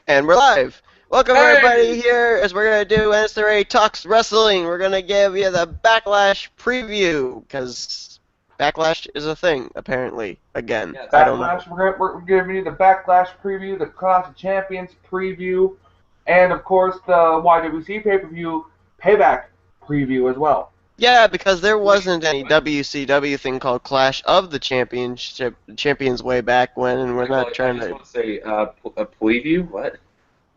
And we're live. Welcome everybody Hey! here as we're gonna do NNSCRA Talks Wrestling. We're gonna give you the Backlash preview because Backlash is a thing apparently. Again, I Yes. don't know. Backlash. We're giving you the Backlash preview, the Clash of Champions preview, and of course the YWC pay-per-view Payback preview as well. Yeah, because there Wait, wasn't any what? WCW thing called Clash of the Champions way back when, and we're Michael, not I trying just to want to say a preview. What?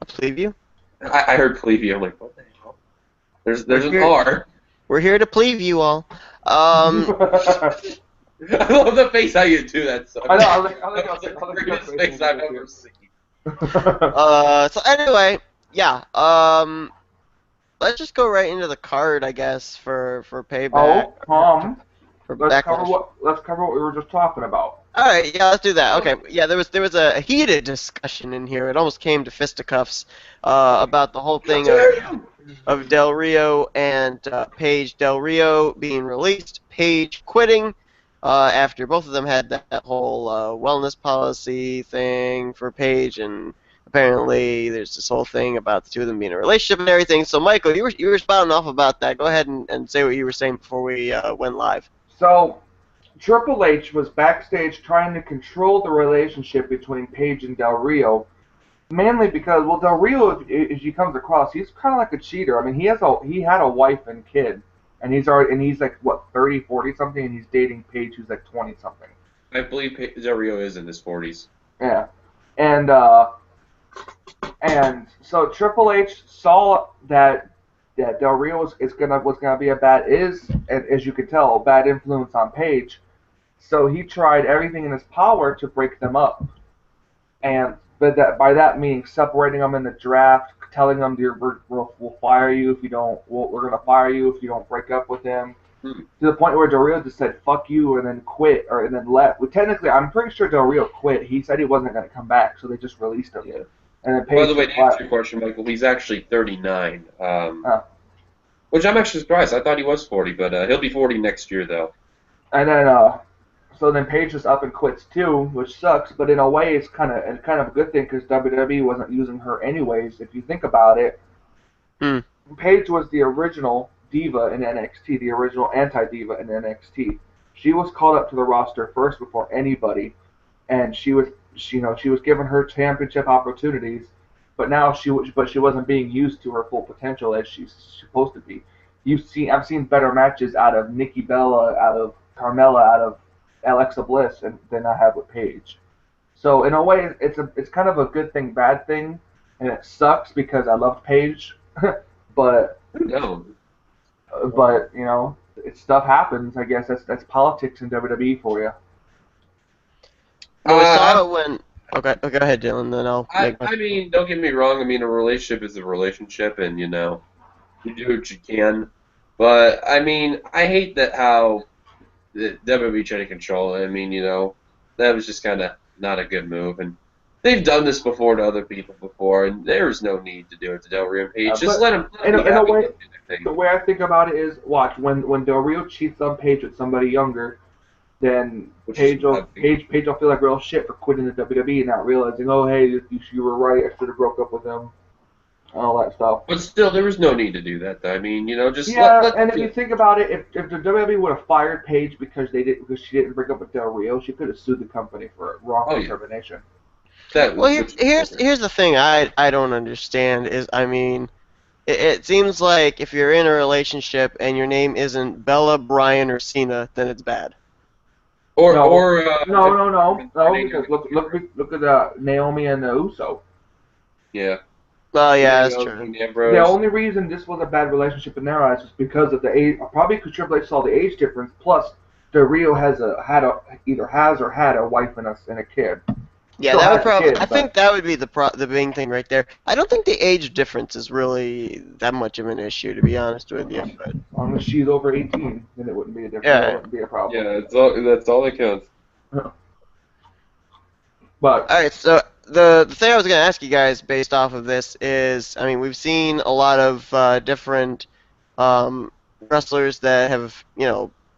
preview. I heard preview. I'm like, what the hell? We're There's an here. R. We're here to preview all. Um, I love the face how you do that. So I know. that's the I like your greatest face when face you do I've that ever too. seen. so anyway, yeah. Let's just go right into the card, I guess, for payback Oh, for backlash. let's cover what we were just talking about. All right, yeah, let's do that. Okay, Oh, yeah, there was a heated discussion in here. It almost came to fisticuffs about the whole how thing dare you! of Del Rio and Paige. Del Rio being released, Paige quitting after both of them had that whole wellness policy thing for Paige, and apparently there's this whole thing about the two of them being in a relationship and everything. So, Michael, you were spouting off about that. Go ahead and say what you were saying before we went live. So Triple H was backstage trying to control the relationship between Paige and Del Rio. Mainly because, well, Del Rio, as he comes across, he's kind of like a cheater. I mean, he had a wife and kid, and he's like what 30, 40 something, and he's dating Paige, who's like 20 something. I believe Del Rio is in his 40s. Yeah, and so Triple H saw that Del Rio was gonna be a bad as you could tell, a bad influence on Paige. So he tried everything in his power to break them up. And but that by that meaning separating them in the draft, telling them we'll fire you if you don't. We're gonna fire you if you don't break up with him. Hmm. To the point where Del Rio just said "fuck you" and then quit, or and then left. Well, technically, I'm pretty sure Del Rio quit. He said he wasn't gonna come back, so they just released him. Yeah. And then By the Paige way, just to answer left. your question, Michael, he's actually 39. Uh, Which I'm actually surprised. I thought he was 40, but he'll be 40 next year, though. and then so then Paige just up and quits too, which sucks. But in a way, it's kind of a good thing because WWE wasn't using her anyways. If you think about it, Hmm. Paige was the original diva in NXT, the original anti-diva in NXT. She was called up to the roster first before anybody, and she was given her championship opportunities, but she wasn't being used to her full potential as she's supposed to be. I've seen better matches out of Nikki Bella, out of Carmella, out of Alexa Bliss, than I have with Paige. So in a way, it's kind of a good thing, bad thing, and it sucks because I loved Paige, but No. stuff happens. I guess that's politics in WWE for you. Well, we Uh, saw it when. Okay, go ahead, Dylan. Then I'll I, make my. I mean, don't get me wrong. I mean, a relationship is a relationship, and you do what you can. But I mean, I hate that how the WWE tried to control it. I mean, that was just kind of not a good move, and they've done this before to other people before, and there's no need to do it to Del Rio and Page. Just But let them be in a happy, way, let them do their the thing. way I think about it is, watch when Del Rio cheats on Paige with somebody younger, then Which is what I've been. Paige will feel like real shit for quitting the WWE and not realizing, oh hey, you were right, I should have broke up with him, all that stuff. But still, there was no need to do that. Though. I mean, just Yeah, let and them if do you it. think about it, if the WWE would have fired Paige because she didn't break up with Del Rio, she could have sued the company for Oh wrongful yeah, termination. that Well, was which is appropriate. here's the thing I don't understand is I mean it seems like if you're in a relationship and your name isn't Bella, Bryan, or Cena, then it's bad. No, If her name because is look at Naomi and Uso. yeah, Well, yeah, that's Naomi, true. The Ambrose. only reason this was a bad relationship in their eyes is because of the age. Probably because Triple H saw the age difference. Plus, Del Rio either has or had a wife and a kid. Yeah, Still that would has a probably. I kid, think but that would be the main thing right there. I don't think the age difference is really that much of an issue, to be honest with you. But as long as she's over 18, then it wouldn't be a different. That yeah. wouldn't be a problem. Yeah, that's all that counts. But All right. So the thing I was gonna ask you guys based off of this is, I mean, we've seen a lot of different um, wrestlers that have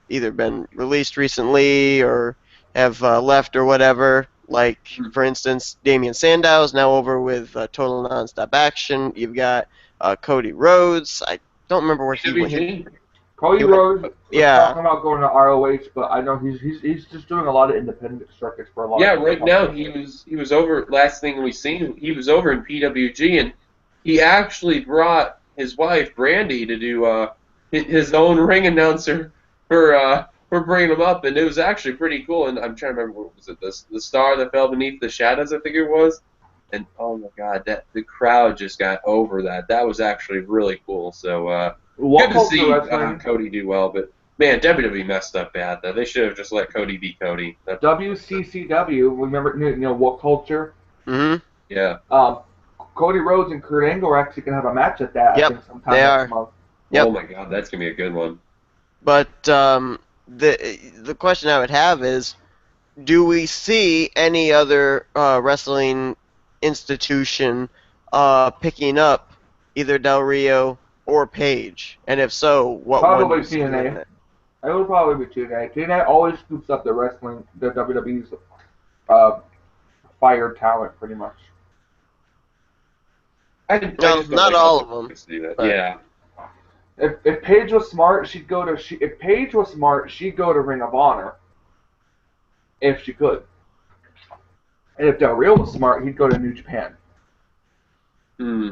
either been released recently or have left or whatever. Like, for instance, Damian Sandow is now over with Total Nonstop Action. You've got Cody Rhodes. I don't remember where he went. PWG. Cody Rhodes was Yeah. talking about going to ROH, but I know he's just doing a lot of independent circuits for a lot Yeah, of right now he was over. Last thing we seen, he was over in PWG, and he actually brought his wife Brandy to do his own ring announcer for bringing him up, and it was actually pretty cool. And I'm trying to remember what was it, the star that fell beneath the shadows, I think it was. And oh my God, that the crowd just got over that. That was actually really cool. So good to see Cody do well, but. Man, WWE messed up bad though. They should have just let Cody be Cody. WCCW, remember, What Culture? Mm-hmm. Yeah. Cody Rhodes and Kurt Angle are actually gonna have a match at that. Yep, I think sometime they next are. month. Yep. Oh my God, that's gonna be a good one. But the question I would have is, do we see any other wrestling institution picking up either Del Rio or Page? And if so, what one do Probably you see doing TNA. it? It would probably be TNA. TNA always scoops up the WWE's fired talent, pretty much. I No, just don't not like all how of them. they do that. But Yeah. If Paige was smart, she'd go to if Paige was smart, she'd go to Ring of Honor. If she could. And if Del Rio was smart, he'd go to New Japan. Hmm.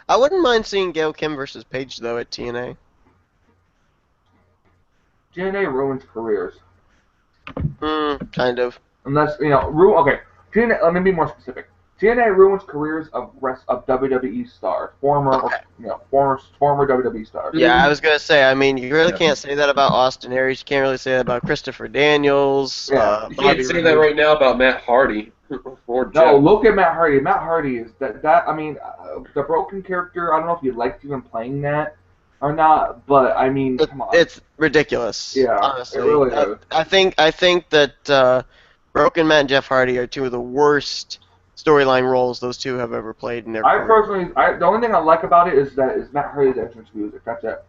I wouldn't mind seeing Gail Kim versus Page though at TNA. TNA ruins careers. Kind of. Unless, okay. TNA, let me be more specific. TNA ruins careers of WWE stars, former WWE stars. Yeah, I was gonna say. I mean, you really can't say that about Austin Aries. You can't really say that about Christopher Daniels. Yeah. You Bobby can't say Roode. that right now about Matt Hardy or Jeff. No, look at Matt Hardy. Matt Hardy is I mean, the broken character. I don't know if you liked even playing that or not, but I mean, come on. It's ridiculous. Yeah, honestly. it really is. I think that Broken Matt and Jeff Hardy are two of the worst storyline roles those two have ever played in their career. The only thing I like about it is Matt Hardy's entrance music. That's it.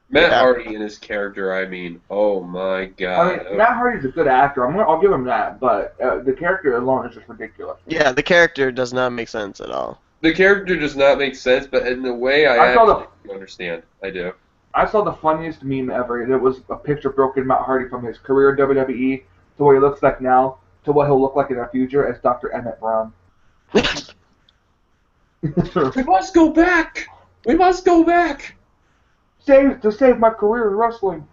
Matt Hardy and his character, I mean, oh my God. I mean, Matt Hardy's a good actor. I'll give him that, but the character alone is just ridiculous. Yeah, the character does not make sense at all. The character does not make sense, but in the way I actually understand. I do. I saw the funniest meme ever, and it was a picture of Broken Matt Hardy from his career in WWE to what he looks like now to what he'll look like in the future as Dr. Emmett Brown. We must go back! We must go back! To save my career in wrestling.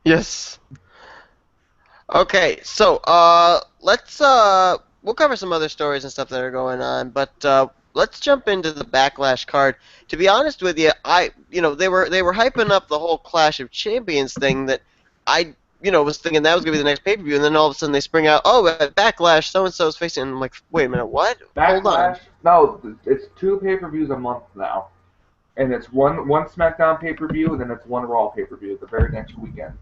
Yes. Okay, so we'll cover some other stories and stuff that are going on, but let's jump into the Backlash card. To be honest with you, they were hyping up the whole Clash of Champions thing that I was thinking that was gonna be the next pay-per-view, and then all of a sudden they spring out, at Backlash, so and so is facing. And I'm like, wait a minute, what? Backlash? Hold on. No, it's 2 pay-per-views a month now, and it's one SmackDown pay-per-view, and then it's 1 Raw pay-per-view the very next weekend.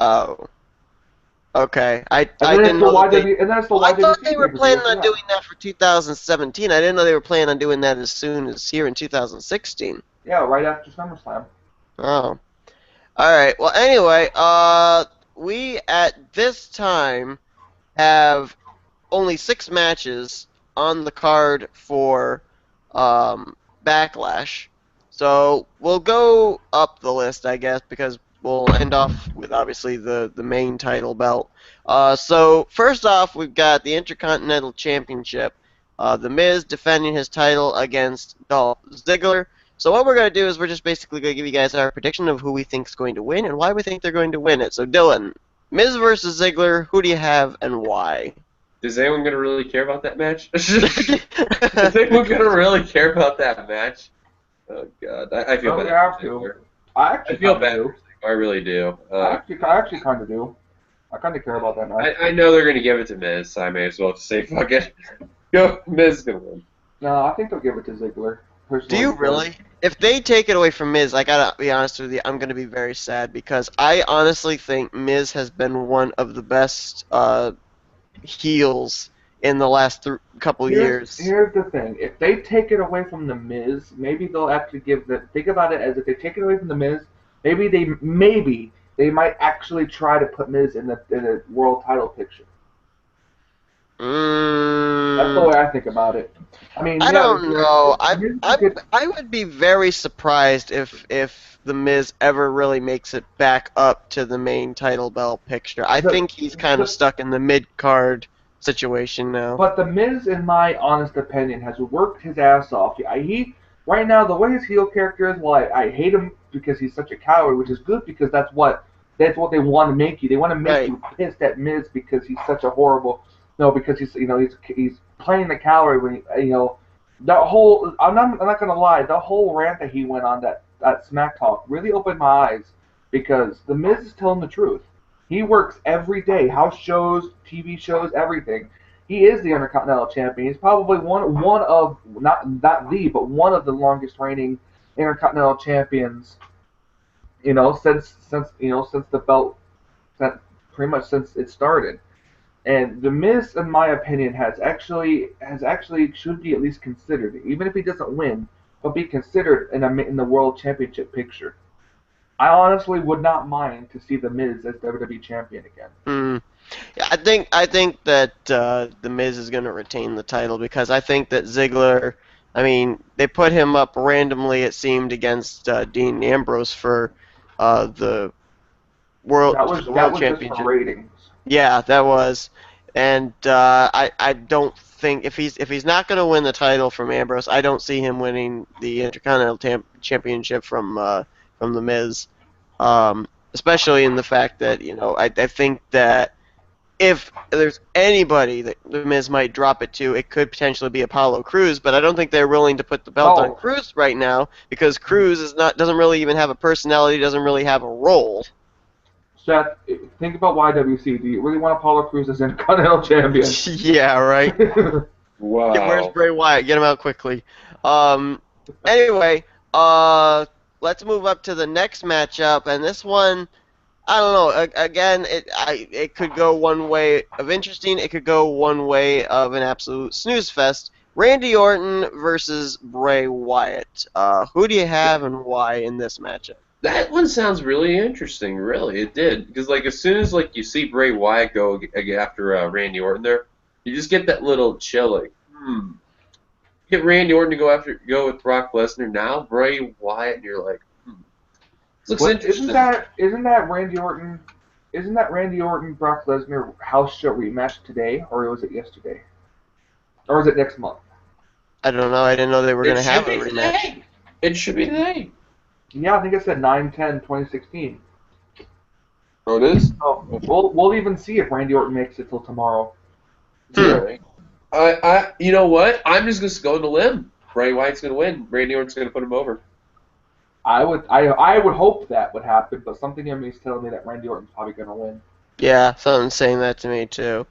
Oh. Okay. I didn't know that I thought they were planning on doing that for 2017. I didn't know they were planning on doing that as soon as here in 2016. Yeah, right after SummerSlam. Oh. Alright, well anyway, we at this time have only 6 matches on the card for Backlash. So we'll go up the list, I guess, because we'll end off with obviously the main title belt. So first off, we've got the Intercontinental Championship. The Miz defending his title against Dolph Ziggler. So what we're going to do is we're just basically going to give you guys our prediction of who we think is going to win and why we think they're going to win it. So Dylan, Miz versus Ziggler, who do you have and why? Is anyone going to really care about that match? Is anyone going to really care about that match? Oh, God. I feel bad. I feel bad. I really do. I actually kind of do. I kind of care about that match. I know they're going to give it to Miz, so I may as well just say, fuck it. Go, Miz is going to win. No, I think they'll give it to Ziggler. Do you really? If they take it away from Miz, I gotta be honest with you, I'm gonna be very sad because I honestly think Miz has been one of the best heels in the last couple years. Here's the thing: if they take it away from the Miz, maybe they'll actually think about it as if they take it away from the Miz, maybe they might actually try to put Miz in the world title picture. That's the Mm, way I think about it. I mean, I yeah, don't know. the Miz is a I good. I would be very surprised if the Miz ever really makes it back up to the main title belt picture. I The, think he's kind of the stuck in the mid card situation now. But the Miz, in my honest opinion, has worked his ass off. He right now the way his heel character is. Well, I hate him because he's such a coward, which is good because that's what they want to make you. They want to make Right. you pissed at Miz because he's such a horrible. No, because he's playing the coward when the whole. I'm not gonna lie. The whole rant that he went on that Smack Talk really opened my eyes because the Miz is telling the truth. He works every day, house shows, TV shows, everything. He is the Intercontinental Champion. He's probably one of not the but one of the longest reigning Intercontinental Champions. Since the belt, since, pretty much since it started. And the Miz, in my opinion, has actually should be at least considered, even if he doesn't win, but be considered in the World Championship picture. I honestly would not mind to see the Miz as WWE Champion again. Mm. Yeah, I think that the Miz is going to retain the title because I think that Ziggler. I mean, they put him up randomly. It seemed against Dean Ambrose for the That world for was the that world was just for championship. ratings. Yeah, that was, and I don't think if he's not going to win the title from Ambrose, I don't see him winning the Intercontinental Championship from the Miz. Especially in the fact that I think that if there's anybody that the Miz might drop it to, it could potentially be Apollo Crews, but I don't think they're willing to put the belt on No, Crews right now because Crews doesn't really even have a personality, doesn't really have a role. Seth, think about YWC. Do you really want Apollo Crews as Intercontinental Champion? Yeah, right. Where's Wow. Bray Wyatt? Get him out quickly. Um, anyway, uh, let's move up to the next matchup, and this one, I don't know. Again, it could go one way of interesting. It could go one way of an absolute snooze fest. Randy Orton versus Bray Wyatt. Who do you have and why in this matchup? That one sounds really interesting. Really, it did because like as soon as like you see Bray Wyatt go after Randy Orton there, you just get that little chill like, Get Randy Orton to go with Brock Lesnar now, Bray Wyatt, and you're like, this looks What isn't interesting. that isn't that Randy Orton? Isn't that Randy Orton Brock Lesnar house show rematch today, or was it yesterday, or is it next month? I don't know. I didn't know they were It gonna should have a be rematch. today. It should be today. Yeah, I think it said 9/10/2016. Oh, it is. Oh, we'll even see if Randy Orton makes it till tomorrow. Hmm. Right. You know what? I'm just gonna go on a limb. Bray Wyatt's gonna win. Randy Orton's gonna put him over. I would hope that would happen, but something in me is telling me that Randy Orton's probably gonna win. Yeah, something's saying that to me too.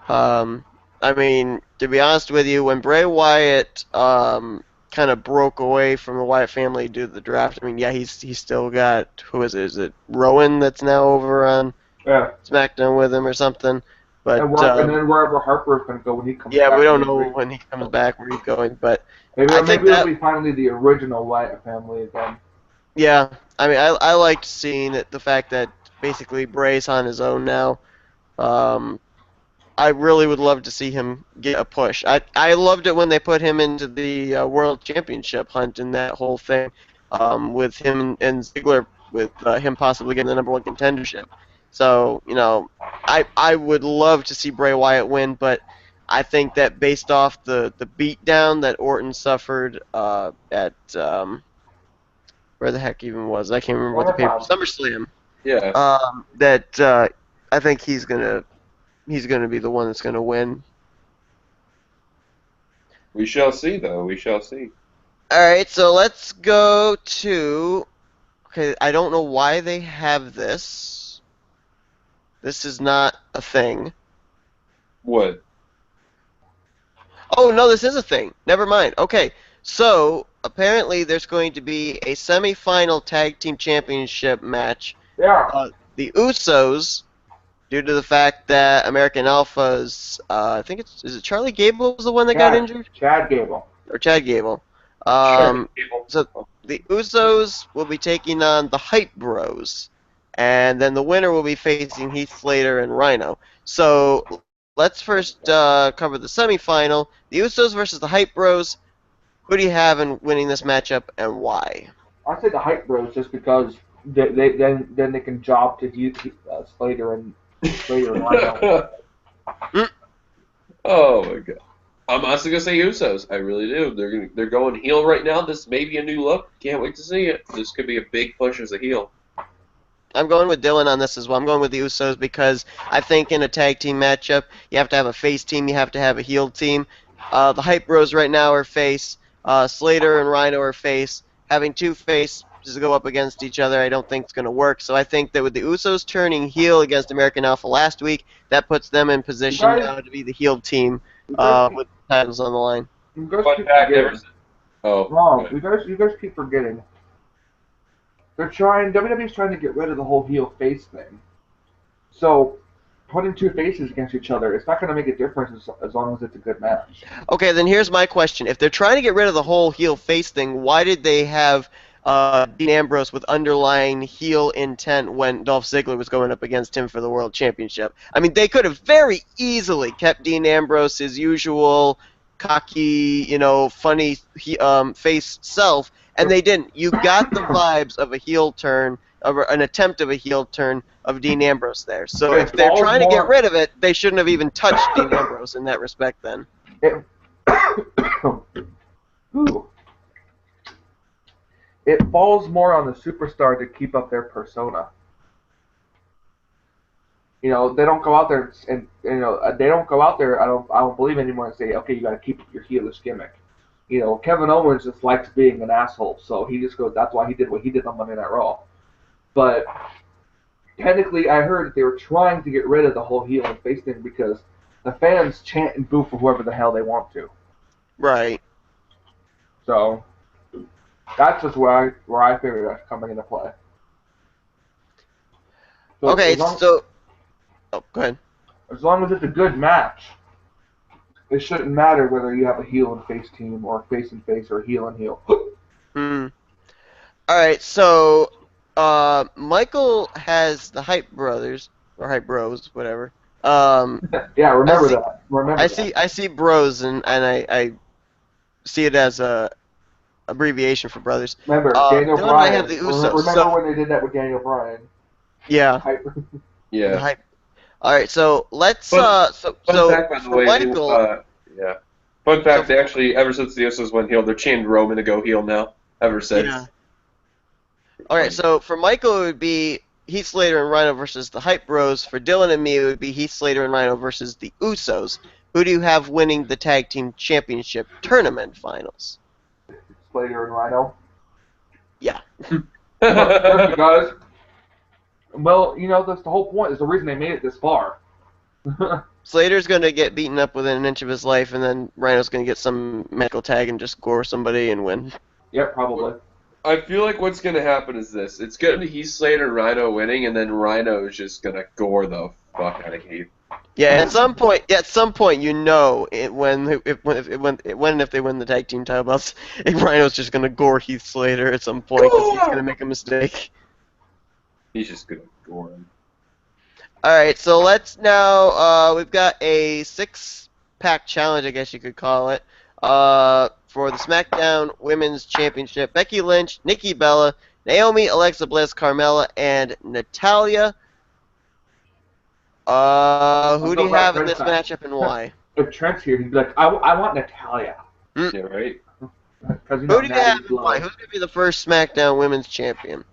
Um, I mean, to be honest with you, when Bray Wyatt kind of broke away from the Wyatt family due to the draft, I mean, yeah, he's still got who is it? Is it Rowan that's now over on Yeah, SmackDown with him or something? But and then wherever Harper is gonna go when he comes yeah, we back from don't know injury. when he comes back where he's going. But Maybe I think maybe it'll that be finally the original Wyatt family again. yeah, I mean, I liked seeing it, the fact that basically Bray's on his own now. Um, I really would love to see him get a push. I loved it when they put him into the World Championship hunt and that whole thing, with him and Ziggler, with him possibly getting the number one contendership. So I would love to see Bray Wyatt win, but I think that based off the beatdown that Orton suffered at where the heck even was I can't remember what the paper SummerSlam. SummerSlam. Yeah, That I think he's gonna be the one that's gonna win. we shall see though. We shall see. All right, so let's go to. Okay, I don't know why they have this. This is not a thing. What? Oh no, this is a thing. Never mind. Okay, so apparently there's going to be a semi-final tag team championship match. Yeah, The Usos, due to the fact that American Alpha's, I think is it Charlie Gable was the one that got injured, Chad Gable. or Chad Gable. Sure. So the Usos will be taking on the Hype Bros, and then the winner will be facing Heath Slater and Rhino. So let's first cover the semifinal. The Usos versus the Hype Bros. Who do you have in winning this matchup and why? I'd say the Hype Bros just because then they can job to Slater and Rhino. Mm, Oh my god. I'm honestly gonna say Usos. I really do. They're going heel right now. This may be a new look. Can't wait to see it. This could be a big push as a heel. I'm going with Dylan on this as well. I'm going with the Usos because I think in a tag team matchup, you have to have a face team, you have to have a heel team. The Hype Bros right now are face. Slater and Rhino are face. Having two faces go up against each other, I don't think it's going to work. So I think that with the Usos turning heel against American Alpha last week, that puts them in You position guys, now to be the heel team you guys keep, with titles on the line. you guys Fun keep fact, forgetting. Oh, Wrong. okay. You guys keep forgetting. WWE's trying to get rid of the whole heel face thing. So putting two faces against each other, it's not going to make a difference as long as it's a good match. Okay, then here's my question. If they're trying to get rid of the whole heel face thing, why did they have Dean Ambrose with underlying heel intent when Dolph Ziggler was going up against him for the World Championship? I mean, they could have very easily kept Dean Ambrose his usual cocky, funny face self, and they didn't. You got the vibes of a heel turn, of an attempt of a heel turn of Dean Ambrose there. So if It they're falls trying to get more. rid of it, they shouldn't have even touched Dean Ambrose in that respect then. It, Ooh. It falls more on the superstar to keep up their persona. They don't go out there and they don't go out there. I don't believe anymore and say, okay, you got to keep your heelish gimmick. Kevin Owens just likes being an asshole, so he just goes. That's why he did what he did on Monday Night Raw. But technically, I heard that they were trying to get rid of the whole heel and face thing because the fans chant and boo for whoever the hell they want to. Right. So that's just where I figured that's coming into play. So Okay, as long, so go ahead. as long as it's a good match, it shouldn't matter whether you have a heel and face team or face and face or heel and heel. Hmm. All right, so Michael has the Hype Brothers or Hype Bros, whatever. Yeah, I remember see, that. Remember I that. see, I see Bros, and I see it as a abbreviation for brothers. Remember Daniel Dylan and I have Bryan. the Usos. Remember So when they did that with Daniel Bryan? yeah, the Yeah. Hype. All right, so let's Fun, so fun so fact, by the for way, Michael, yeah. Fun so fact, they actually, ever since the Usos went heel, they're chained Roman to go heel now. Ever yeah. since. All right, Fun. so for Michael, it would be Heath Slater and Rhino versus the Hype Bros. For Dylan and me, it would be Heath Slater and Rhino versus the Usos. Who do you have winning the Tag Team Championship Tournament Finals? Slater and Rhino. Yeah. Just because. Well, that's the whole point. Is the reason they made it this far. Slater's going to get beaten up within an inch of his life, and then Rhino's going to get some medical tag and just gore somebody and win. Yep, probably. I feel like what's going to happen is this. It's going to be Heath Slater and Rhino winning, and then Rhino is just going to gore the fuck out of Heath. Yeah, at some point, when and if they win the tag team title belts, Rhino's just gonna gore Heath Slater at some point because he's gonna make a mistake. He's just going to gore him. All right, so let's now. We've got a six-pack challenge, I guess you could call it, for the SmackDown Women's Championship. Becky Lynch, Nikki Bella, Naomi, Alexa Bliss, Carmella, and Natalya. Who do so you glad have in Trent's this not. matchup and why? If Trent's here, he'd be like, I want Natalya. Yeah, right? Because Who do you have Natty's and why? love. Who's gonna be the first SmackDown Women's Champion?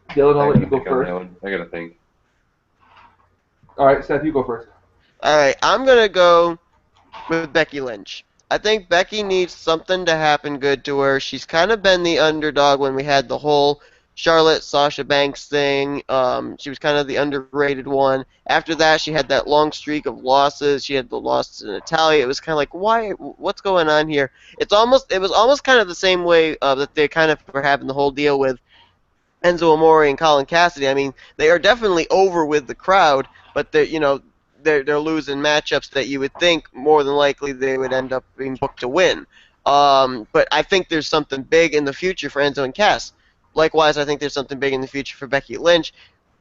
Dylan, I I'll let gotta you go think on first. that one. I gotta think. All right, Seth, you go first. All right, I'm gonna go with Becky Lynch. I think Becky needs something to happen good to her. She's kind of been the underdog when we had the whole Charlotte Sasha Banks thing. She was kind of the underrated one. After that, she had that long streak of losses. She had the loss to Natalya. It was kind of like, why? What's going on here? It was almost kind of the same way that they kind of were having the whole deal with Enzo Amore and Colin Cassidy. I mean, they are definitely over with the crowd, but they're losing matchups that you would think more than likely they would end up being booked to win. But I think there's something big in the future for Enzo and Cass. Likewise, I think there's something big in the future for Becky Lynch.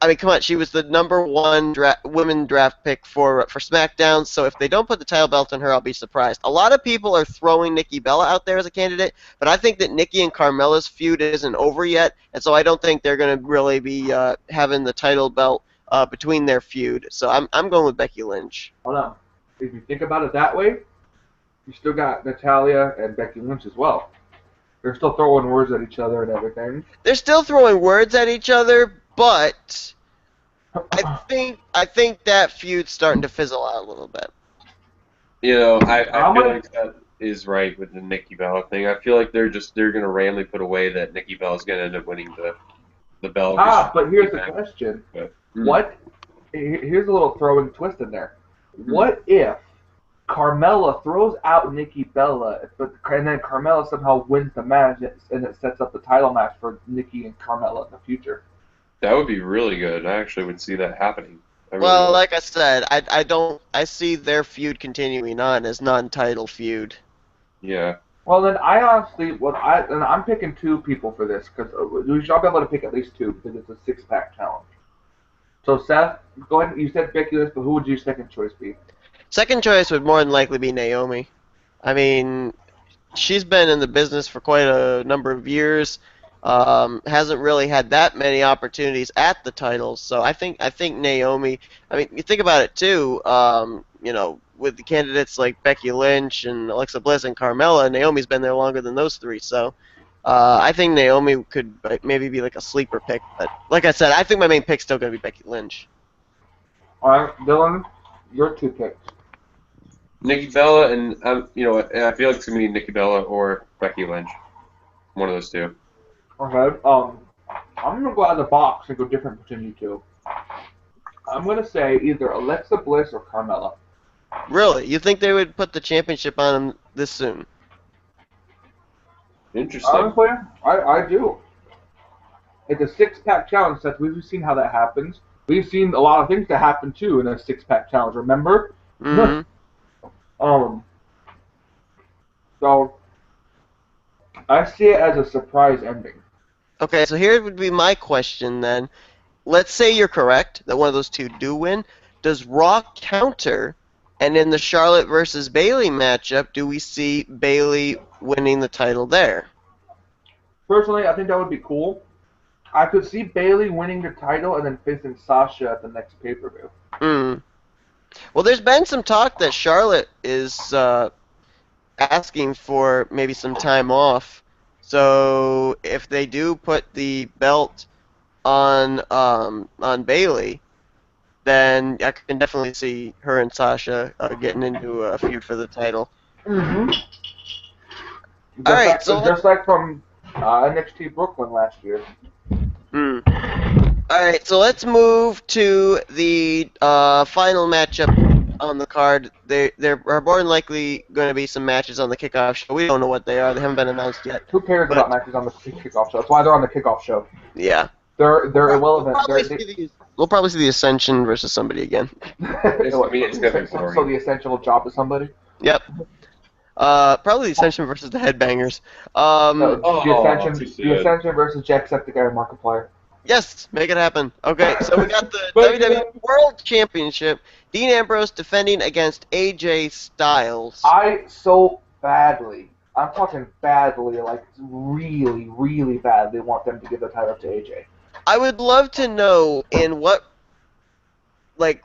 I mean, come on, she was the #1 women draft pick for SmackDown. So if they don't put the title belt on her, I'll be surprised. A lot of people are throwing Nikki Bella out there as a candidate, but I think that Nikki and Carmella's feud isn't over yet, and so I don't think they're going to really be having the title belt between their feud. So I'm going with Becky Lynch. Hold on. If you think about it that way, you still got Natalia and Becky Lynch as well. They're still throwing words at each other and everything. They're still throwing words at each other, but I think that feud's starting to fizzle out a little bit. I feel like that is right with the Nikki Bella thing. I feel like they're gonna randomly put away that Nikki Bella's gonna end up winning the belt. But here's the question. What? Here's a little throwing twist in there. What if Carmella throws out Nikki Bella, and then Carmella somehow wins the match, and it sets up the title match for Nikki and Carmella in the future? That would be really good. I actually would see that happening. Well, like I said, I see their feud continuing on as non-title feud. Yeah. Well, then I'm picking 2 people for this because we should all be able to pick at least 2 because it's a 6-pack challenge. So Seth, go ahead. You said Becky Lynch, but who would your second choice be? Second choice would more than likely be Naomi. I mean, she's been in the business for quite a number of years. Hasn't really had that many opportunities at the titles, so I think Naomi. I mean, you think about it too. With the candidates like Becky Lynch and Alexa Bliss and Carmella, Naomi's been there longer than those 3. So I think Naomi could maybe be like a sleeper pick. But like I said, I think my main pick's still going to be Becky Lynch. All right, Dylan, your 2 picks. Nikki Bella and I feel like it's gonna be Nikki Bella or Becky Lynch. One of those 2. Okay. I'm gonna go out of the box and go different between you 2. I'm gonna say either Alexa Bliss or Carmella. Really? You think they would put the championship on them this soon? Interesting. Honestly, I do. It's a 6-pack challenge, Seth. We've seen how that happens. We've seen a lot of things that happen too in a 6-pack challenge. Remember? Mm-hmm. So I see it as a surprise ending. Okay, so here would be my question then. Let's say you're correct that one of those 2 do win. Does Raw counter? And in the Charlotte versus Bayley matchup, do we see Bayley winning the title there? Personally, I think that would be cool. I could see Bayley winning the title and then facing Sasha at the next pay-per-view. Well, there's been some talk that Charlotte is asking for maybe some time off. So if they do put the belt on Bayley, then I can definitely see her and Sasha getting into a feud for the title. Mm-hmm. All right, just like from NXT Brooklyn last year. All right, so let's move to the final matchup on the card. There are more than likely going to be some matches on the kickoff show. We don't know what they are. They haven't been announced yet. Who cares about matches on the kickoff show? That's why they're on the kickoff show. Yeah. They're irrelevant. We'll probably see the Ascension versus somebody again. So the essential job is somebody? Yep. Probably the Ascension versus the Headbangers. The Ascension versus Jacksepticeye and Markiplier. Yes, make it happen. Okay, so we got the WWE World Championship. Dean Ambrose defending against AJ Styles. I'm talking badly, like really, really badly want them to give the title to AJ. I would love to know in what,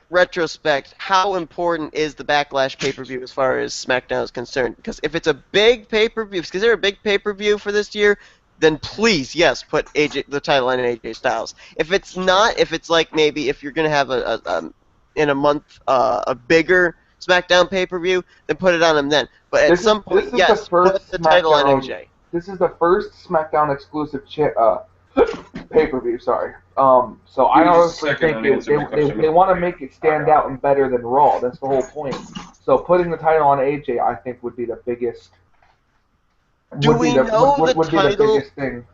retrospect, how important is the Backlash pay-per-view as far as SmackDown is concerned. Because if it's a big pay-per-view, is there a big pay-per-view for this year, then please, yes, put the title on AJ Styles. If it's not, if it's like maybe if you're going to have in a month a bigger SmackDown pay-per-view, then put it on him then. But at some point, yes, put the title on AJ. This is the first SmackDown exclusive pay-per-view, sorry. So I honestly think they want to make it stand out and better than Raw. That's the whole point. So putting the title on AJ, I think, would be the biggest. Do we know the biggest thing.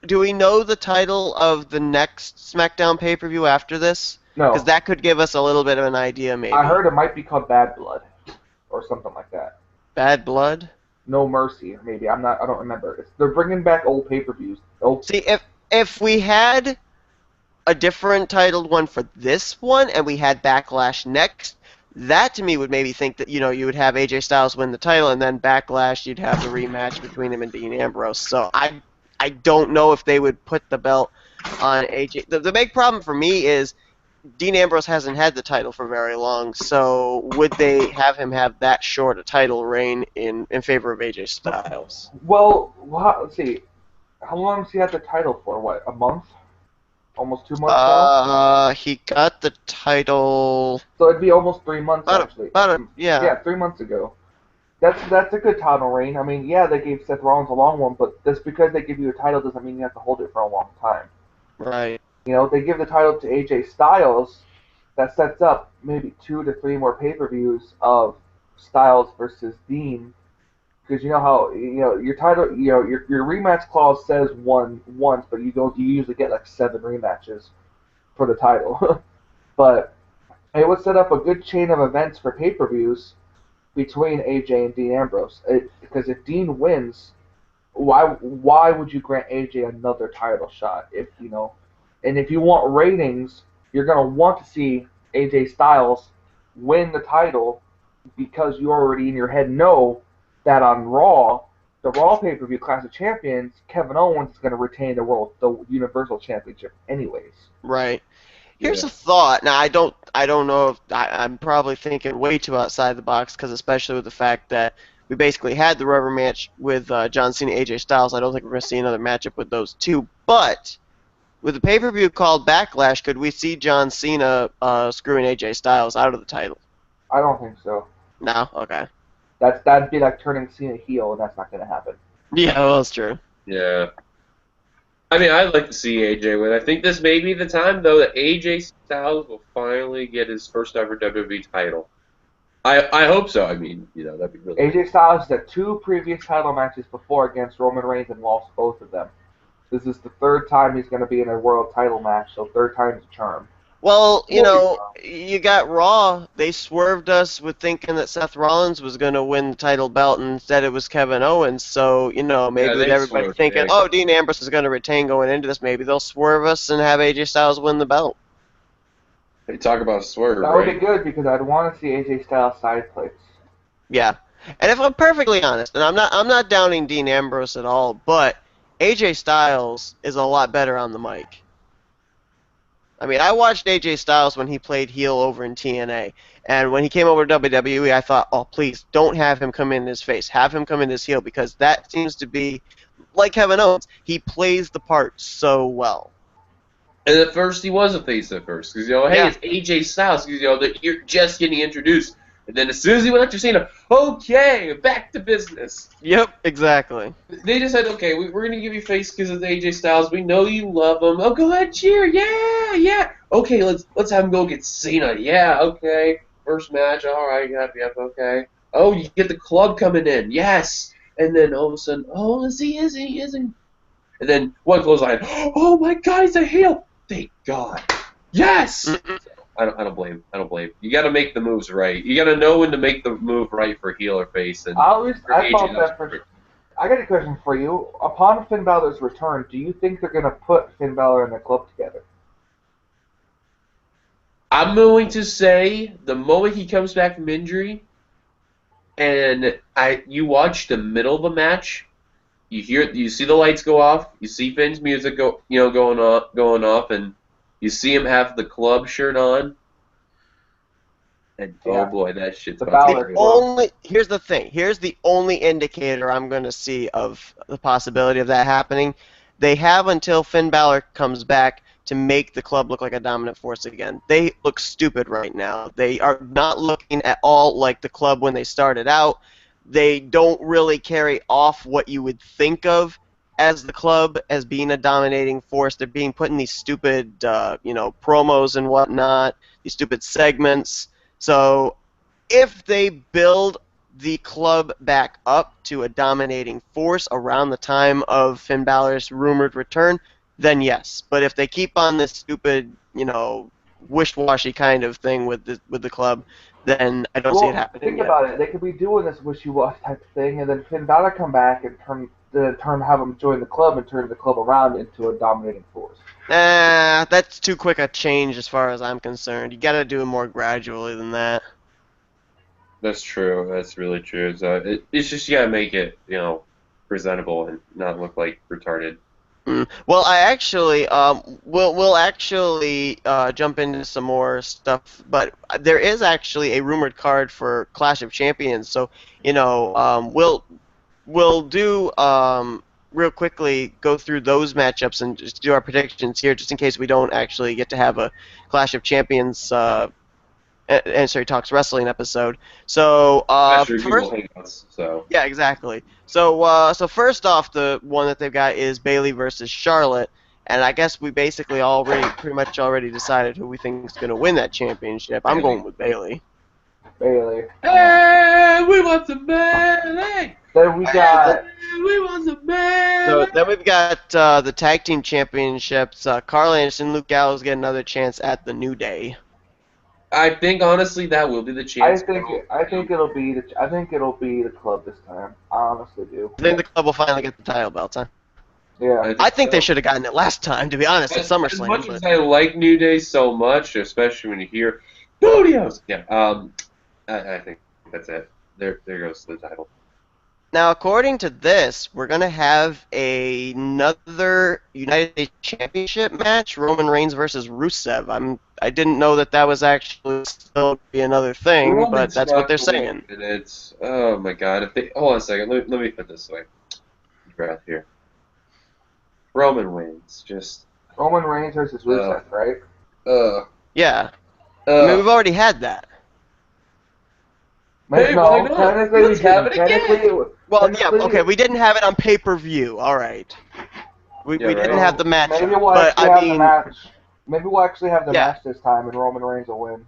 Do we know the title of the next SmackDown pay-per-view after this? No. Because that could give us a little bit of an idea, maybe. I heard it might be called Bad Blood, or something like that. Bad Blood? No Mercy, maybe. I don't remember. They're bringing back old pay-per-views. See, if we had a different titled one for this one, and we had Backlash next, that to me would maybe think that you would have AJ Styles win the title, and then Backlash you'd have the rematch between him and Dean Ambrose. So I don't know if they would put the belt on AJ. The big problem for me is Dean Ambrose hasn't had the title for very long, so would they have him have that short a title reign in favor of AJ Styles? Well, let's see. How long has he had the title for? What, a month? Almost 2 months now? He got the title So it'd be almost 3 months, actually. yeah. Yeah, 3 months ago. That's a good title reign. I mean, yeah, they gave Seth Rollins a long one, but just because they give you a title doesn't mean you have to hold it for a long time. Right. They give the title to AJ Styles, that sets up maybe 2 to 3 more pay-per-views of Styles versus Dean, because you know how your title, your rematch clause says one once, but you usually get like 7 rematches for the title. But it would set up a good chain of events for pay-per-views between AJ and Dean Ambrose. Because if Dean wins, why would you grant AJ another title shot and if you want ratings, you're gonna want to see AJ Styles win the title because you already in your head know that on Raw, the Raw pay-per-view Clash of Champions, Kevin Owens is gonna retain the Universal Championship anyways. Right. Here's Yeah. a thought. Now, I don't know if I'm probably thinking way too outside the box, because especially with the fact that we basically had the rubber match with John Cena, AJ Styles. I don't think we're going to see another matchup with those two. But with the pay-per-view called Backlash, could we see John Cena screwing AJ Styles out of the title? I don't think so. No. Okay. That'd be like turning Cena heel, and that's not gonna happen. Yeah, well, that's true. Yeah. I mean, I'd like to see AJ win. I think this may be the time, though, that AJ Styles will finally get his first ever WWE title. I hope so. I mean, that'd be really AJ Styles had 2 previous title matches before against Roman Reigns and lost both of them. This is the 3rd time he's going to be in a world title match, so 3rd time's a charm. Well, you got Raw. They swerved us with thinking that Seth Rollins was going to win the title belt, and instead it was Kevin Owens. So, maybe Yeah, with they everybody swerved, thinking, yeah. oh, Dean Ambrose is going to retain going into this, maybe they'll swerve us and have AJ Styles win the belt. They talk about a swerve, That would be right? good because I'd want to see AJ Styles side plates. Yeah. And if I'm perfectly honest, and I'm not downing Dean Ambrose at all, but AJ Styles is a lot better on the mic. I mean, I watched AJ Styles when he played heel over in TNA, and when he came over to WWE, I thought, oh, please, don't have him come in his face. Have him come in as heel, because that seems to be, like Kevin Owens, he plays the part so well. And at first, he was a face at first. Because, hey, Yeah. it's AJ Styles. Because, that you're just getting introduced. And then as soon as he went up to Cena, okay, back to business. Yep, exactly. They just said, okay, we're going to give you face because it's AJ Styles. We know you love him. Oh, go ahead, cheer. Yeah, yeah. Okay, let's have him go get Cena. Yeah, okay. First match. All right, yep, okay. Oh, you get the club coming in. Yes. And then all of a sudden, oh, is he? And then one clothesline. Oh, my God, he's a heel. Thank God. Yes. Mm-mm. I don't blame. You got to make the moves right. You got to know when to make the move right for heel or face. And I thought AJ, that for. I got a question for you. Upon Finn Balor's return, do you think they're going to put Finn Balor and the club together? I'm going to say the moment he comes back from injury, and you watch the middle of the match, you see the lights go off, you see Finn's music going off, and you see him have the club shirt on, and Yeah. oh boy, that shit's The about to Balor be Club. Here's the thing. Here's the only indicator I'm going to see of the possibility of that happening. They have until Finn Balor comes back to make the club look like a dominant force again. They look stupid right now. They are not looking at all like the club when they started out. They don't really carry off what you would think of as the club as being a dominating force. They're being put in these stupid, promos and whatnot, these stupid segments. So if they build the club back up to a dominating force around the time of Finn Balor's rumored return, then yes. But if they keep on this stupid, wish-washy kind of thing with the club, then I don't see it Well, happening think yet. about it. They could be doing this wishy-washy type of thing, and then Finn Balor come back and have him join the club and turn the club around into a dominating force. Nah, that's too quick a change as far as I'm concerned. You gotta do it more gradually than that. That's true. That's really true. So it's just you gotta make it, presentable and not look like retarded. Well, I actually, we'll actually jump into some more stuff, but there is actually a rumored card for Clash of Champions. So, we'll do real quickly go through those matchups and just do our predictions here, just in case we don't actually get to have a Clash of Champions Sorry Talks Wrestling episode. So, That's your Google first. Hangouts. So Yeah, exactly. So first off, the one that they've got is Bailey versus Charlotte, and I guess we basically pretty much already decided who we think is going to win that championship. I'm Bailey. going with Bailey. Bailey. Hey, we want some Bailey. Then we got We want some So Bailey. then we've got the tag team championships. Carl Anderson, Luke Gallows get another chance at the New Day. I think honestly that will be the chance. I think it'll be the club this time. I honestly do. I think the club will finally get the title belts. Huh? Yeah. I think they so. should have gotten it last time, to be honest, at As SummerSlam. much But as I like New Day so much, especially when you hear Studios, yeah, I think that's it. There goes the title. now, according to this, we're gonna have another United States Championship match: Roman Reigns versus Rusev. I didn't know that was actually still be another thing, but Roman's that's what not they're going saying. and it's oh my god. If they hold on a second, let me put this away. Breath here. Roman wins. Just Roman Reigns versus Rusev, right? Yeah, I mean uh. we've already had that. Hey, why not? Technically Let's have it technically, again. Well, yeah, technically, okay, we didn't have it on pay-per-view. All right, Yeah, we didn't right. have the match, maybe we'll but actually I have the mean, match. Maybe we'll actually have the yeah. match this time, and Roman Reigns will win.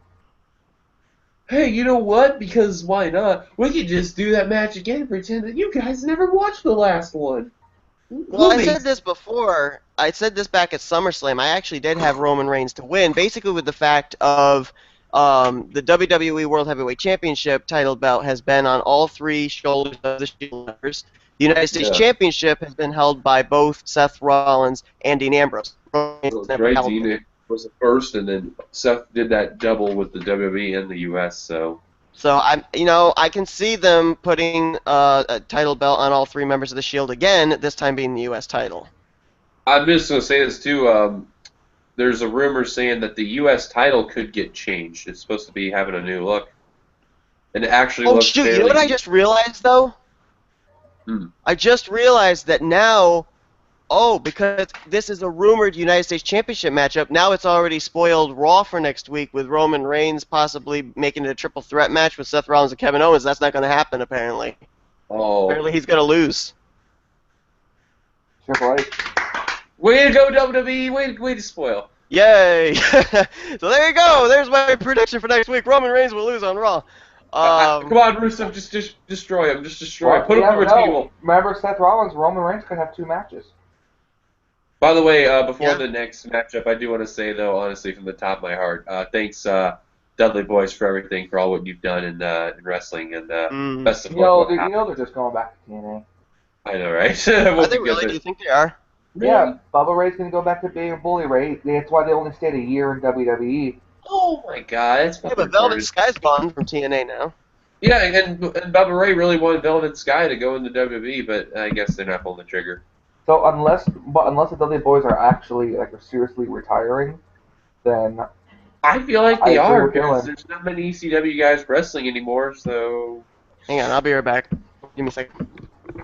Hey, you know what? Because why not? We could just do that match again and pretend that you guys never watched the last one. Well, I said this before. I said this back at SummerSlam. I actually did have Roman Reigns to win, basically with the fact of the WWE World Heavyweight Championship title belt has been on all three shoulders of the Shield members. The United States Yeah. Championship has been held by both Seth Rollins and Dean Ambrose. Roman Reigns never Right, held Dean it. was the first, and then Seth did that double with the WWE and the US. So So I can see them putting a title belt on all three members of the Shield again. This time being the U.S. title. I'm just gonna say this too. There's a rumor saying that the US title could get changed. It's supposed to be having a new look, and it actually Oh looks shoot! You know fairly. what I just realized though? Hmm. I just realized that now, because this is a rumored United States Championship matchup, now it's already spoiled Raw for next week with Roman Reigns possibly making it a triple threat match with Seth Rollins and Kevin Owens. That's not going to happen, apparently. Oh, Apparently he's going to lose. Triple H. way to go WWE! Way to spoil. Yay! So there you go. There's my prediction for next week. Roman Reigns will lose on Raw. Come on, Rusev, just destroy him. Just destroy him. Well, Put him yeah, through a no. table. Remember, Seth Rollins, Roman Reigns could have two matches. By the way, before Yeah. the next matchup, I do want to say, though, honestly, from the top of my heart, thanks, Dudley Boys, for everything, for all what you've done in wrestling, and best of luck. They're just going back to TNA. I know, right? Are they really? Do you think they are? Yeah, Bubba Ray's gonna go back to being a Bully Ray. That's why they only stayed a year in WWE. Oh my God, that's Yeah, fucking but Velvet retarded. Sky's gone from TNA now. Yeah, and Bubba Ray really wanted Velvet Sky to go into WWE, but I guess they're not pulling the trigger. So unless the Dudley Boys are actually are seriously retiring, then I feel like I they agree are with because Dylan. there's not many ECW guys wrestling anymore. So, Hang on, I'll be right back. Give me a second.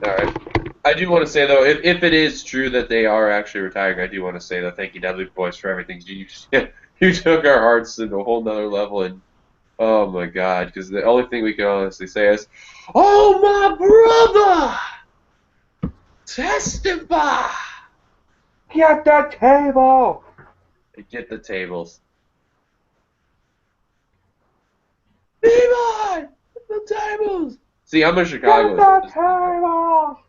all right. I do want to say though, if it is true that they are actually retiring, I do want to say that thank you, Dudley Boys, for everything. You took our hearts to a whole nother level, and oh my God, because the only thing we can honestly say is, "Oh my brother, testify." Get the table. Get the tables. Levi, the tables. See, I'm a Get Chicago. the table.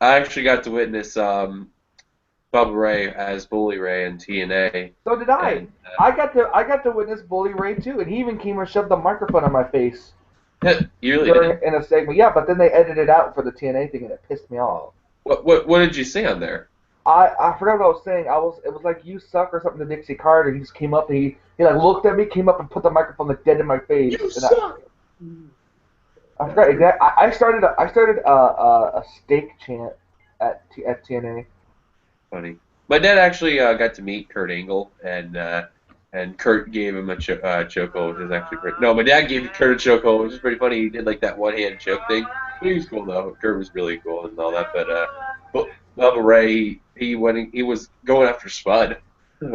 I actually got to witness Bubba Ray as Bully Ray in TNA. So did I. And, I got to witness Bully Ray too, and he even came and shoved the microphone on my face you really did? in a segment. Yeah, but then they edited it out for the TNA thing, and it pissed me off. What did you say on there? I forgot what I was saying. It was like you suck or something to Dixie Carter. He just came up and he like looked at me, came up and put the microphone like dead in my face, You and suck. I forgot exactly. I started a steak chant at TNA. Funny. My dad actually got to meet Kurt Angle, and Kurt gave him a chokehold, which is actually pretty. No, my dad gave Kurt a chokehold, which is pretty funny. He did like that one hand choke thing. But he was cool though. Kurt was really cool and all that. But Bubba Ray, he was going after Spud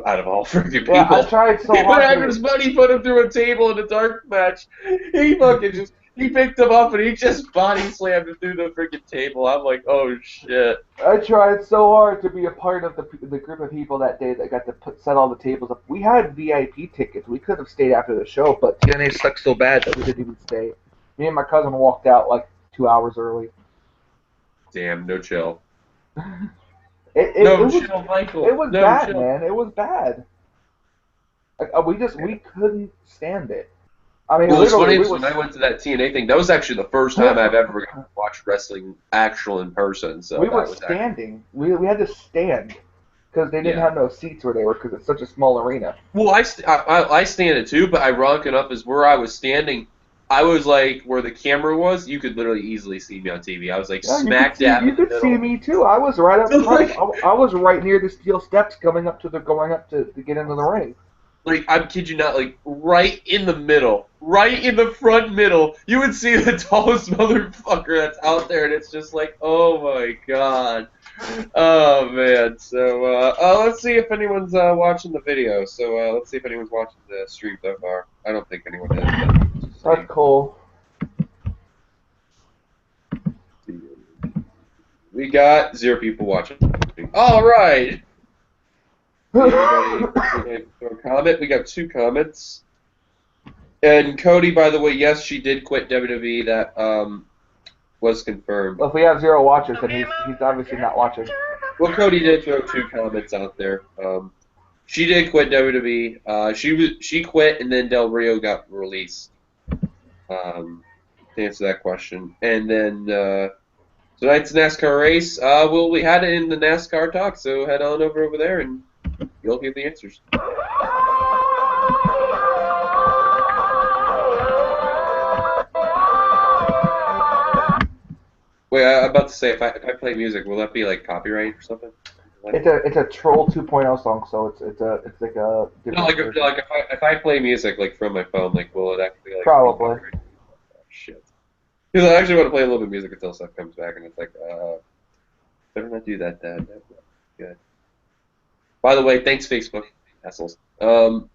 out of all freaking Yeah, I people. tried so He went hard after to. Spud. He put him through a table in a dark match. He fucking just. He picked him up and he just body slammed him through the freaking table. I'm like, oh shit. I tried so hard to be a part of the group of people that day that got to set all the tables up. We had VIP tickets. We could have stayed after the show, but TNA sucked so bad that we didn't even stay. Me and my cousin walked out like 2 hours early. Damn, no chill. It No was chill, Michael. it was No bad, chill. man. It was bad. Like, we couldn't stand it. I mean, Well, what's literally, funny we is was when I went to that TNA thing, that was actually the first time I've ever got to watch wrestling actual in person. So we that were was actually, standing. We had to stand because they didn't yeah. have no seats where they were because it's such a small arena. Well, I stand it too, but ironic enough is where I was standing, I was like where the camera was. You could literally easily see me on TV. I was like Yeah, smack dab you in the could see middle. me too. I was right up So front. like, I was right near the steel steps going up to get into the ring. like I kid you not, like right in the middle, right in the front middle, you would see the tallest motherfucker that's out there, and it's just like, oh my god. Oh man, so let's see if anyone's watching the video. So let's see if anyone's watching the stream so far. I don't think anyone is. But let's That's see. cool. We got 0 people watching. All right. Anybody throw a comment? We got 2 comments. And Cody, by the way, yes, she did quit WWE. That was confirmed. Well, if we have 0 watchers, then he's obviously not watching. Well, Cody did throw 2 comments out there. She did quit WWE. She quit, and then Del Rio got released. To answer that question, and then tonight's NASCAR race. Well, we had it in the NASCAR talk, so head on over there, and you'll get the answers. Wait, I'm about to say if I play music, will that be like copyright or something? It's a Troll 2.0 song, so it's like a No, different version. like if I play music like from my phone, like will it actually like Probably. copyright? Oh, shit. Because I actually want to play a little bit of music until stuff comes back, and it's like, better not do that, Dad. That's not good. By the way, thanks Facebook, assholes. Because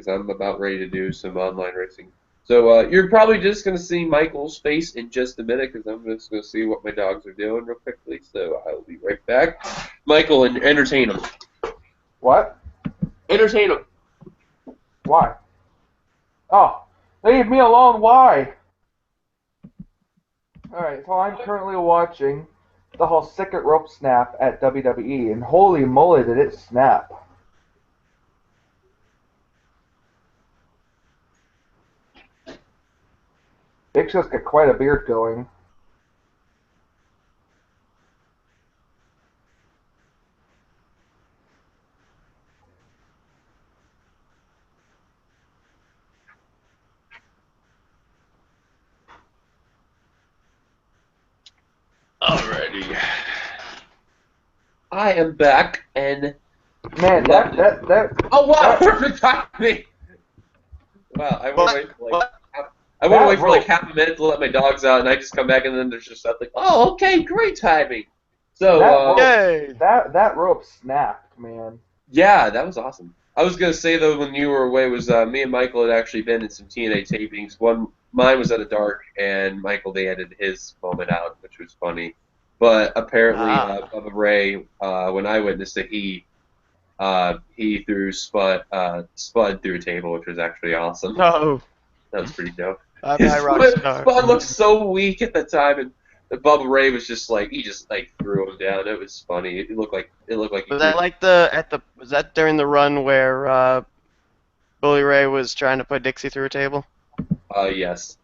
I'm about ready to do some online racing. So you're probably just going to see Michael's face in just a minute because I'm just going to see what my dogs are doing real quickly. So I'll be right back. Michael, and entertain them. What? Entertain them. Why? Oh, leave me alone. Why? All right, so I'm currently watching the whole second rope snap at WWE, and holy moly, did it snap! Big Show's got quite a beard going. Alrighty. I am back, and Man, that oh wow, that- perfect timing. Wow, I went away for like half a minute to let my dogs out, and I just come back, and then there's just stuff like, oh, okay, great timing. So Yay! that rope snapped, man. yeah, that was awesome. I was gonna say though, when you were away, was me and Michael had actually been in some TNA tapings. Mine was at a dark, and Michael they edited his moment out, which was funny. But apparently, Bubba Ray, when I witnessed it, he threw Spud through a table, which was actually awesome. No. That was pretty dope. Bye, Rockstar. Spud looked so weak at the time, and Bubba Ray was just like he just like threw him down. It was funny. It looked like Was that like was that during the run where Bully Ray was trying to put Dixie through a table? Yes,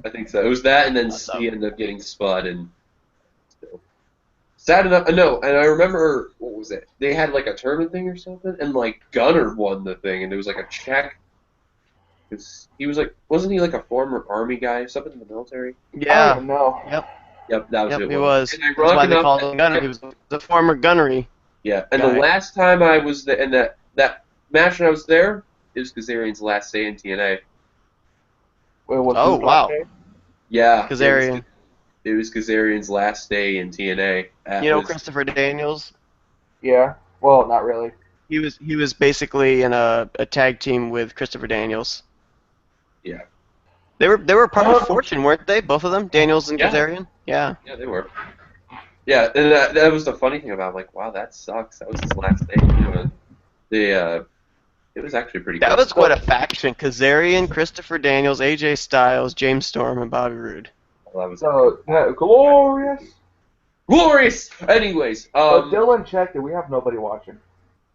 I think so. It was that, and then Awesome. he ended up getting Spud, and Sad enough, no, and I remember, what was it? They had like a tournament thing or something, and like Gunner won the thing, and it was like a check. 'Cause he was like, wasn't he like a former army guy, something in the military? I don't Yeah. even know. Yep. Yep, that was Yep. who it He was. was. And That's why ironic they enough, called him Gunner. He was the former gunnery yeah, and the guy. last time I was there, and that match when I was there, it was Kazarian's last day in TNA. Wait, was Oh whose last wow. name? Yeah, Kazarian. it was Kazarian's last day in TNA. That You know was Christopher Daniels. Yeah. Well, not really. He was basically in a tag team with Christopher Daniels. yeah, They were part of Fortune, weren't they? Both of them, Daniels and Yeah. Kazarian. Yeah. yeah, they were. Yeah, and that was the funny thing about it. Like, wow, that sucks. That was his last day. It was actually pretty That good. was quite a faction. Kazarian, Christopher Daniels, AJ Styles, James Storm, and Bobby Roode. Well, that was So glorious. glorious. Anyways, So Dylan checked it. We have nobody watching.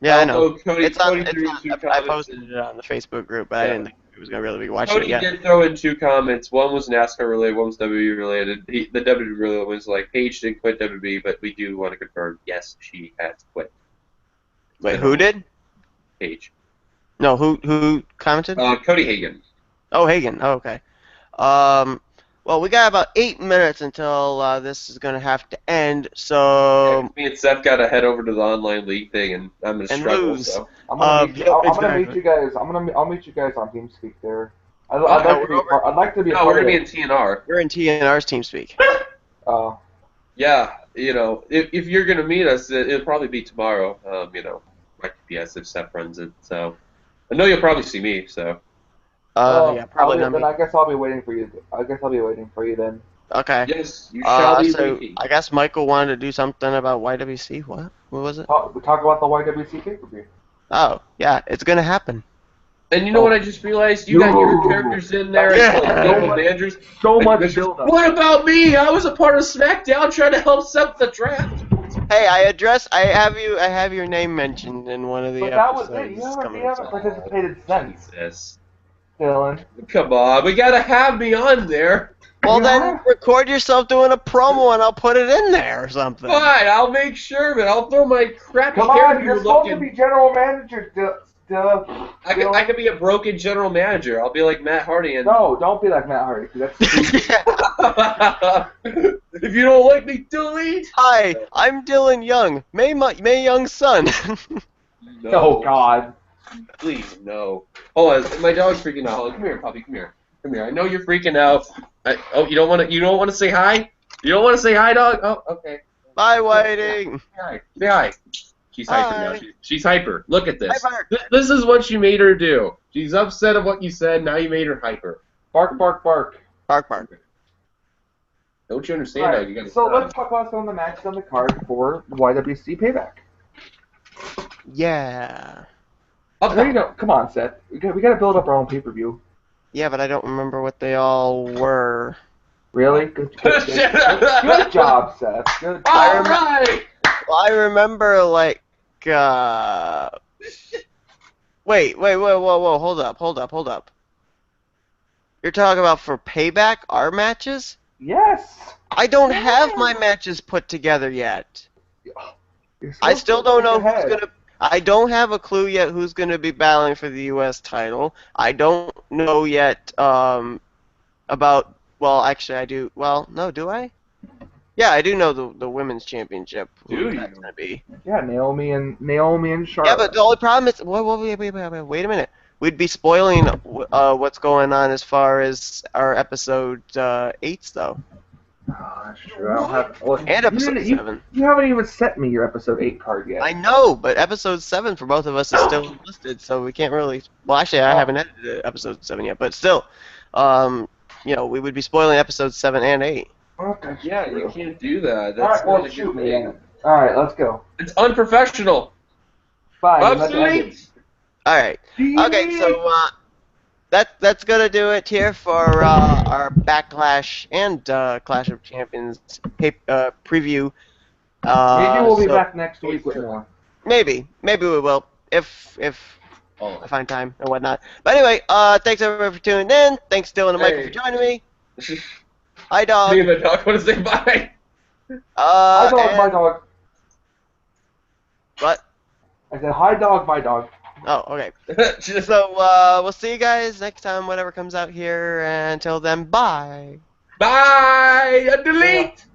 Yeah, I know. Cody, It's on. Cody threw in two I comments. posted it on the Facebook group, but I Yeah. didn't think it was gonna really be watching it Cody yet. did throw in two comments. One was NASCAR related, one was WWE related. The WWE related was like, Paige didn't quit WWE, but we do want to confirm, yes, she has quit. Wait, who did? Paige. No, who commented? Cody Hagan. Oh, Hagen. Oh, okay. Well, we got about 8 minutes until this is gonna have to end. So Me and Seth got to head over to the online league thing, and I'm gonna And struggle. lose. So I'm gonna meet, yeah, I'm gonna meet exactly. you guys. I'll meet you guys on TeamSpeak there. I'd no, like to we're be. over. I'd like to be a no, part we're of gonna be in it. TNR. we're in TNR's TeamSpeak. Yeah, if you're gonna meet us, it'll probably be tomorrow. My GPS if Seth runs it. So I know you'll probably see me. So Yeah, probably not me. Then I guess I'll be waiting for you. I guess I'll be waiting for you then. Okay. yes, you shall be So waiting. I guess Michael wanted to do something about YWC. What? What was it? We talk about the YWC pay-per-view. Oh, yeah, it's gonna happen. And you know what I just realized? You got your characters in there as like Yeah. general managers. So And much Mitch goes, build-up. what about me? I was a part of SmackDown trying to help set up the draft. Hey, I have your name mentioned in one of the But that was episodes. it. You coming haven't up. participated since, Jesus. Dylan. Come on, we gotta have me on there. Well, Yeah. then record yourself doing a promo and I'll put it in there or something. Fine, I'll make sure, but I'll throw my crappy Come on, character you're supposed to looking. be general manager, I could be a broken general manager. I'll be like Matt Hardy and No, don't be like Matt Hardy. 'Cause that's if you don't like me, delete. Hi, I'm Dylan Young, May Young's son. No. Oh God. Please, no. Hold on, my dog's freaking out. Come here, puppy. Come here. Come here. I know you're freaking out. You don't want to. You don't want to say hi. You don't want to say hi, dog. Oh, okay. Bye, Whiting. Say hi. Say hi. She's hyper Hi. now. She's hyper. Look at this. Hyper. This is what you made her do. She's upset at what you said. Now you made her hyper. Bark, bark, bark. Bark, bark. Don't you understand? Alright, Dog? You gotta so stop. let's talk about some of the matches on the card for YWC Payback. Yeah. Up There you top. go. Come on, Seth. We got to build up our own pay-per-view. Yeah, but I don't remember what they all were. Really? Good job, Seth. Good job. All right. Well, I remember, like, wait, whoa, hold up. You're talking about for Payback, our matches? Yes. I don't have my matches put together yet. You're so I still don't know ahead. who's gonna. I don't have a clue yet who's gonna be battling for the U.S. title. I don't know yet about. Well, actually, I do. Well, no, do I? Yeah, I do know the women's championship. Do Who you? that's gonna be? Yeah, Naomi and Charlotte. Yeah, but the only problem is. Wait a minute. We'd be spoiling what's going on as far as our episode 8s, though, Oh, that's true. I don't have. Well, and episode you, 7. You haven't even sent me your episode 8 card yet. I know, but episode 7 for both of us is still listed, so we can't really. Well, actually, I haven't edited episode 7 yet, but still, we would be spoiling episodes 7 and 8. Oh, that's Yeah, true. you can't do that. All That's right, well, not a shoot good me. thing. Then. All right, let's go. It's unprofessional. Fine. then let's end it. Obsolete. All right. Okay, so that's gonna do it here for our Backlash and Clash of Champions preview. Maybe we'll be so back next week with more. Maybe we will if Oh. I find time or whatnot. But anyway, thanks everyone for tuning in. Thanks Dylan and Michael Hey. for joining me. Hi, dog. Me and the dog want to say bye. Hi dog, my And dog. what? I said hi dog, my dog. Oh, okay. Just So we'll see you guys next time, whatever comes out here. And until then, bye. bye. See ya. Delete.